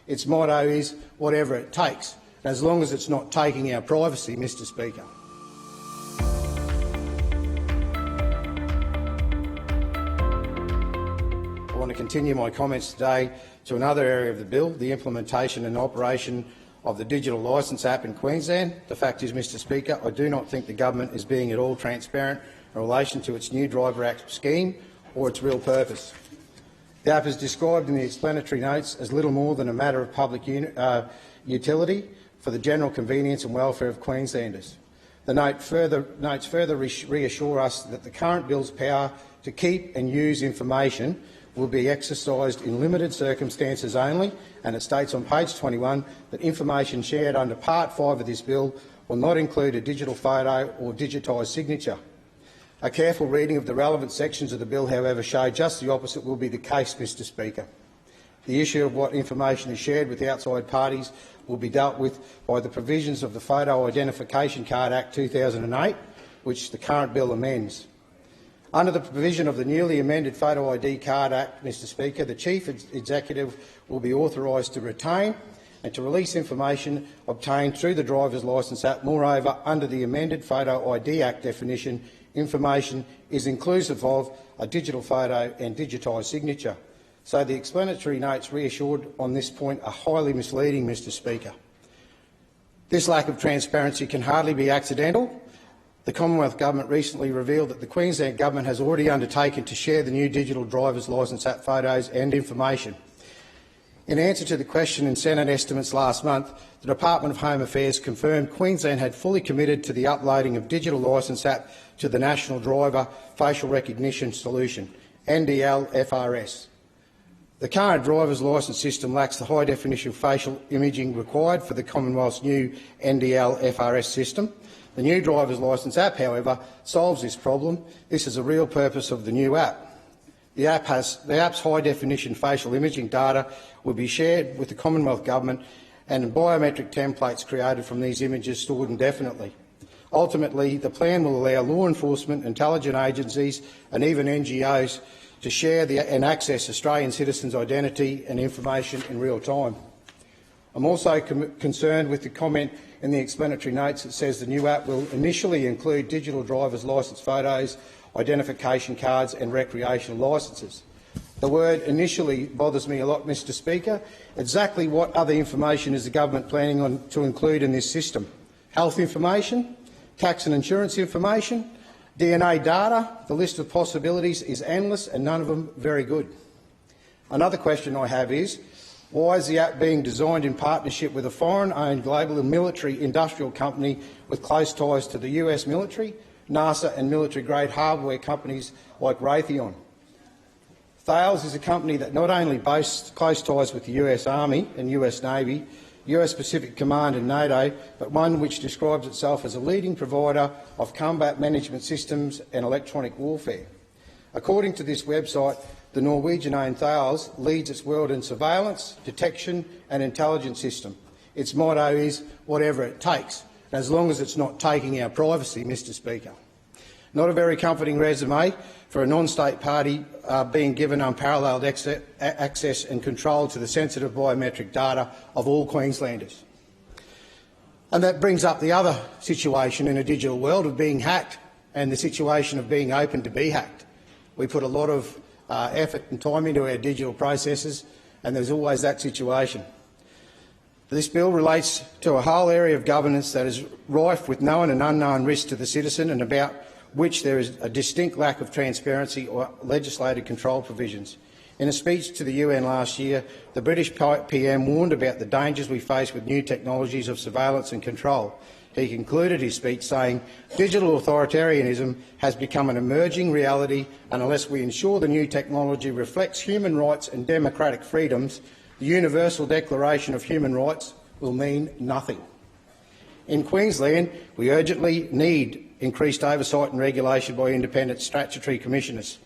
Its motto is whatever it takes, as long as it's not taking our privacy, Mr Speaker. I want to continue my comments today to another area of the bill, the implementation and operation of the Digital Licence app in Queensland. The fact is, Mr Speaker, I do not think the government is being at all transparent in relation to its new Driver Act scheme or its real purpose. The app is described in the explanatory notes as little more than a matter of public utility for the general convenience and welfare of Queenslanders. The notes further reassure us that the current bill's power to keep and use information will be exercised in limited circumstances only, and it states on page 21 that information shared under Part 5 of this bill will not include a digital photo or digitised signature. A careful reading of the relevant sections of the bill, however, show just the opposite will be the case, Mr Speaker. The issue of what information is shared with outside parties will be dealt with by the provisions of the Photo Identification Card Act 2008, which the current bill amends. Under the provision of the newly amended Photo ID Card Act, Mr Speaker, the Chief Executive will be authorised to retain and to release information obtained through the Driver's Licence Act. Moreover, under the amended Photo ID Act definition, information is inclusive of a digital photo and digitised signature. So the explanatory notes reassured on this point are highly misleading, Mr Speaker. This lack of transparency can hardly be accidental. The Commonwealth Government recently revealed that the Queensland Government has already undertaken to share the new Digital Driver's Licence app photos and information. In answer to the question in Senate estimates last month, the Department of Home Affairs confirmed Queensland had fully committed to the uploading of Digital Licence app to the National Driver Facial Recognition Solution, NDL-FRS. The current driver's licence system lacks the high-definition facial imaging required for the Commonwealth's new NDL-FRS system. The new driver's licence app, however, solves this problem. This is a real purpose of the new app. The app's high-definition facial imaging data will be shared with the Commonwealth Government and biometric templates created from these images stored indefinitely. Ultimately, the plan will allow law enforcement, intelligence agencies and even NGOs to share and access Australian citizens' identity and information in real time. I'm also concerned with the comment in the explanatory notes that says the new app will initially include digital driver's licence photos, identification cards and recreational licences. The word initially bothers me a lot, Mr Speaker. Exactly what other information is the government planning to include in this system? Health information? Tax and insurance information? DNA data? The list of possibilities is endless and none of them very good. Another question I have is, why is the app being designed in partnership with a foreign-owned global military industrial company with close ties to the US military, NASA and military-grade hardware companies like Raytheon? Thales is a company that not only boasts close ties with the US Army and US Navy, US Pacific Command and NATO, but one which describes itself as a leading provider of combat management systems and electronic warfare. According to this website, the Norwegian-owned Thales leads its world in surveillance, detection and intelligence system. Its motto is whatever it takes, as long as it's not taking our privacy, Mr Speaker. Not a very comforting resume for a non-state party being given unparalleled access and control to the sensitive biometric data of all Queenslanders. And that brings up the other situation in a digital world of being hacked and the situation of being open to be hacked. We put a lot of effort and time into our digital processes, and there's always that situation. This bill relates to a whole area of governance that is rife with known and unknown risks to the citizen and about which there is a distinct lack of transparency or legislated control provisions. In a speech to the UN last year, the British PM warned about the dangers we face with new technologies of surveillance and control. He concluded his speech saying, "Digital authoritarianism has become an emerging reality, and unless we ensure the new technology reflects human rights and democratic freedoms, the Universal Declaration of Human Rights will mean nothing." In Queensland, we urgently need increased oversight and regulation by independent statutory commissioners.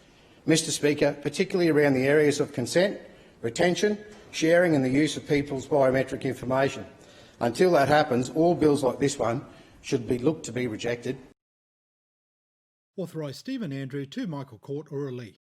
Mr Speaker, particularly around the areas of consent, retention, sharing and the use of people's biometric information. Until that happens, all bills like this one should be looked to be rejected. Authorised Stephen Andrew to Michael Court or Lee.